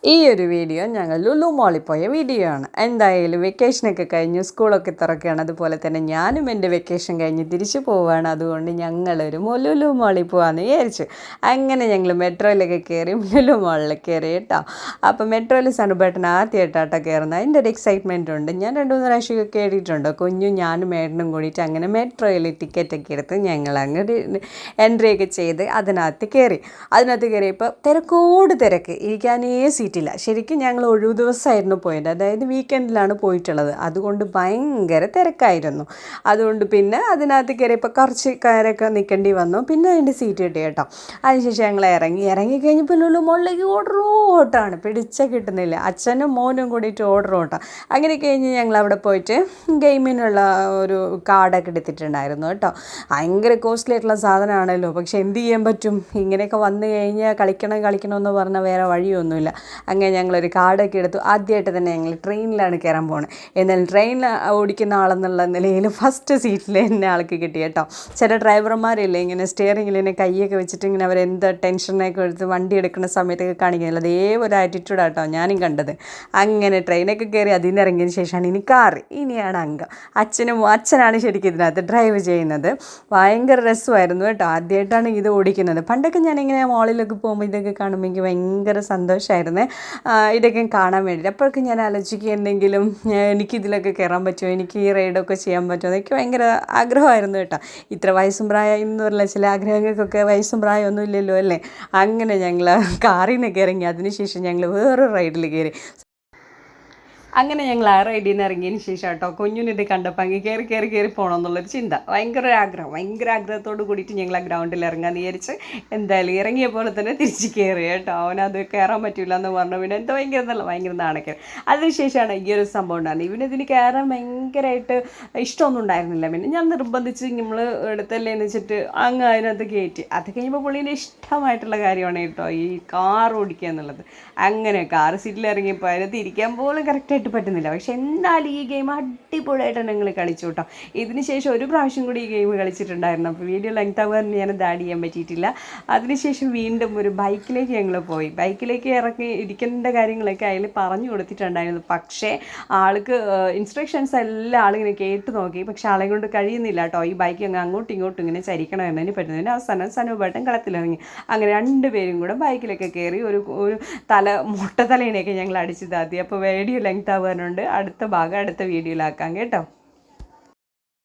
ഈ ഒരു വീഡിയോ ഞങ്ങൾ ലുലു മോളിൽ പോയ വീഡിയോ ആണ്. എന്തായാലും വെക്കേഷനൊക്കെ കഴിഞ്ഞു, സ്കൂളൊക്കെ തുറക്കുകയാണ്. അതുപോലെ തന്നെ ഞാനും എൻ്റെ വെക്കേഷൻ കഴിഞ്ഞ് തിരിച്ചു പോവുകയാണ്. അതുകൊണ്ട് ഞങ്ങളൊരു ലുലു മോളിൽ പോകാമെന്ന് വിചാരിച്ചു. അങ്ങനെ ഞങ്ങൾ മെട്രോയിലൊക്കെ കയറി ലുലു മോളിൽ കയറി കേട്ടോ. അപ്പോൾ മെട്രോയിൽ സനുബേട്ടൻ ആദ്യമായിട്ടാട്ടോ കയറുന്നത്. അതിൻ്റെ ഒരു എക്സൈറ്റ്മെൻറ്റ് ഉണ്ട്. ഞാൻ 2-3 പ്രാവശ്യമൊക്കെ കയറിയിട്ടുണ്ട്. കുഞ്ഞും ഞാനും മേഡനും കൂടിയിട്ട് അങ്ങനെ മെട്രോയിൽ ടിക്കറ്റൊക്കെ എടുത്ത് ഞങ്ങൾ അങ്ങോട്ട് എൻട്രി ഒക്കെ ചെയ്ത് അതിനകത്ത് കയറിയപ്പോൾ തിരക്കോട് തിരക്ക്, ഇരിക്കാനേ സീറ്റില്ല. ശരിക്കും ഞങ്ങൾ ഒഴിവു ദിവസമായിരുന്നു പോയത്, അതായത് വീക്കെൻഡിലാണ് പോയിട്ടുള്ളത്. അതുകൊണ്ട് ഭയങ്കര തിരക്കായിരുന്നു. അതുകൊണ്ട് പിന്നെ അതിനകത്ത് കയറിയപ്പോൾ കുറച്ച് കാരൊക്കെ നിൽക്കേണ്ടി വന്നു. പിന്നെ അതിൻ്റെ സീറ്റ് കിട്ടി കേട്ടോ. അതിനുശേഷം ഞങ്ങൾ ഇറങ്ങിക്കഴിഞ്ഞപ്പോൾ ലുലു മോളിലേക്ക് ഓട്ടമാണ്, കിട്ടുന്നില്ല. അച്ഛനും മോനും കൂടിയിട്ട് ഓട്ടം. അങ്ങനെ കഴിഞ്ഞ് ഞങ്ങൾ അവിടെ പോയിട്ട് ഗെയിമിനുള്ള ഒരു കാർഡൊക്കെ എടുത്തിട്ടുണ്ടായിരുന്നു കേട്ടോ. ഭയങ്കര കോസ്റ്റ്ലി ആയിട്ടുള്ള സാധനമാണല്ലോ, പക്ഷെ എന്ത് ചെയ്യാൻ പറ്റും, ഇങ്ങനെയൊക്കെ വന്നു കഴിഞ്ഞാൽ കളിക്കണമെന്ന് പറഞ്ഞാൽ വേറെ വഴിയൊന്നുമില്ല. അങ്ങനെ ഞങ്ങളൊരു കാർഡൊക്കെ എടുത്തു. ആദ്യമായിട്ട് തന്നെ ഞങ്ങൾ ട്രെയിനിലാണ് കയറാൻ പോകുന്നത്. എന്നാൽ ട്രെയിനിൽ ഓടിക്കുന്ന ആളെന്നുള്ള നിലയിൽ ഫസ്റ്റ് സീറ്റിൽ എന്നെ ആൾക്ക് കിട്ടി കേട്ടോ. ചില ഡ്രൈവർമാരില്ലേ ഇങ്ങനെ സ്റ്റിയറിങ്ങിൽ ഇങ്ങനെ കൈയൊക്കെ വെച്ചിട്ട് ഇങ്ങനെ അവരെന്ത് ടെൻഷനൊക്കെ എടുത്ത് വണ്ടി എടുക്കുന്ന സമയത്തൊക്കെ കാണിക്കുന്നില്ല, അതേ ഒരു ആറ്റിറ്റ്യൂഡാട്ടോ ഞാനും കണ്ടത്. അങ്ങനെ ട്രെയിനൊക്കെ കയറി അതിൽ നിന്ന് ഇറങ്ങിയതിന് ശേഷമാണ് ഇനി കാറ്, ഇനിയാണ് അംഗം. അച്ഛനാണ് ശരിക്കും ഇതിനകത്ത് ഡ്രൈവ് ചെയ്യുന്നത്. ഭയങ്കര രസമായിരുന്നു കേട്ടോ. ആദ്യമായിട്ടാണ് ഇത് ഓടിക്കുന്നത്. പണ്ടൊക്കെ ഞാനിങ്ങനെ മോളിലൊക്കെ പോകുമ്പോൾ ഇതൊക്കെ കാണുമ്പോൾ എനിക്ക് ഭയങ്കര സന്തോഷമായിരുന്നു ഇതൊക്കെ കാണാൻ വേണ്ടിയിട്ട്. അപ്പോഴൊക്കെ ഞാൻ ആലോചിക്കുക, എന്തെങ്കിലും എനിക്കിതിലൊക്കെ കയറാൻ പറ്റുമോ, എനിക്ക് ഈ റൈഡൊക്കെ ചെയ്യാൻ പറ്റുമോ, എനിക്ക് ഭയങ്കര ആഗ്രഹമായിരുന്നു കേട്ടോ. ഇത്ര വയസ്സും പ്രായം എന്ന് പറഞ്ഞാൽ ചില ആഗ്രഹങ്ങൾക്കൊക്കെ വയസ്സും പ്രായമൊന്നും ഇല്ലല്ലോ അല്ലേ. അങ്ങനെ ഞങ്ങൾ കാറിൽ നിന്നൊക്കെ ഇറങ്ങി. അതിനുശേഷം ഞങ്ങൾ വേറൊരു റൈഡിൽ കയറി. അങ്ങനെ ഞങ്ങൾ ആ റൈഡിൽ നിന്ന് ഇറങ്ങിയതിന് ശേഷം കേട്ടോ കുഞ്ഞിനിത് കണ്ടപ്പോൾ അങ്ങ് കയറി പോകണമെന്നുള്ളൊരു ചിന്ത, ഭയങ്കര ആഗ്രഹത്തോട് കൂടിയിട്ട് ഞങ്ങൾ ആ ഗ്രൗണ്ടിൽ ഇറങ്ങാമെന്ന് വിചാരിച്ച് എന്തായാലും ഇറങ്ങിയ പോലെ തന്നെ തിരിച്ച് കയറി കേട്ടോ. അവനത് കയറാൻ പറ്റില്ല എന്ന് പറഞ്ഞു. പിന്നെ എന്താ ഭയങ്കര നാണക്കേട്. അതിനുശേഷമാണ് ഈ ഒരു സംഭവം ഉണ്ടാകുന്നത്. ഇവനിതിന് കയറാൻ ഭയങ്കരമായിട്ട് ഇഷ്ടമൊന്നും ഉണ്ടായിരുന്നില്ല. പിന്നെ ഞാൻ നിർബന്ധിച്ച് നമ്മൾ എടുത്തല്ലേ എന്ന് വെച്ചിട്ട് അങ്ങ് അതിനകത്ത് കയറ്റി. അത് കഴിയുമ്പോൾ പുള്ളീൻ്റെ ഇഷ്ടമായിട്ടുള്ള കാര്യമാണ് കേട്ടോ ഈ കാർ ഓടിക്കുക എന്നുള്ളത്. അങ്ങനെ കാർ സീറ്റിൽ ഇറങ്ങിയപ്പോൾ അതിനകത്ത് ഇരിക്കാൻ പോലും കറക്റ്റായിട്ട് പറ്റുന്നില്ല. പക്ഷെ എന്തായാലും ഈ ഗെയിം അടിപൊളിയായിട്ട് ഞങ്ങൾ കളിച്ചു കേട്ടോ. ഇതിന് ശേഷം ഒരു പ്രാവശ്യം കൂടി ഈ ഗെയിം കളിച്ചിട്ടുണ്ടായിരുന്നു. അപ്പോൾ വീഡിയോ ലെങ്ത് ആവാൻ ഞാനത് ആഡ് ചെയ്യാൻ പറ്റിയിട്ടില്ല. അതിനുശേഷം വീണ്ടും ഒരു ബൈക്കിലേക്ക് ഞങ്ങൾ പോയി. ബൈക്കിലേക്ക് ഇറങ്ങി ഇരിക്കേണ്ട കാര്യങ്ങളൊക്കെ അതിൽ പറഞ്ഞു കൊടുത്തിട്ടുണ്ടായിരുന്നു. പക്ഷേ ആൾക്ക് ഇൻസ്ട്രക്ഷൻസ് എല്ലാം ആളിങ്ങനെ കേട്ട് നോക്കി. പക്ഷേ ആളെ കൊണ്ട് കഴിയുന്നില്ല കേട്ടോ. ഈ ബൈക്ക് അങ്ങോട്ടും ഇങ്ങോട്ടും ഇങ്ങനെ ചരിക്കണമെന്നതിന് പറ്റുന്നതിന് അവസാനം സനുബേട്ടൻ കളത്തിലിറങ്ങി. അങ്ങനെ രണ്ടുപേരും കൂടെ ബൈക്കിലൊക്കെ കയറി ഒരു മുട്ടത്തലേനെയൊക്കെ ഞങ്ങൾ അടിച്ചു താത്തി. അപ്പോൾ വീഡിയോ ലെങ്ത് ആവാനുണ്ട്. അടുത്ത ഭാഗം അടുത്ത വീഡിയോയിലാക്കാം കേട്ടോ.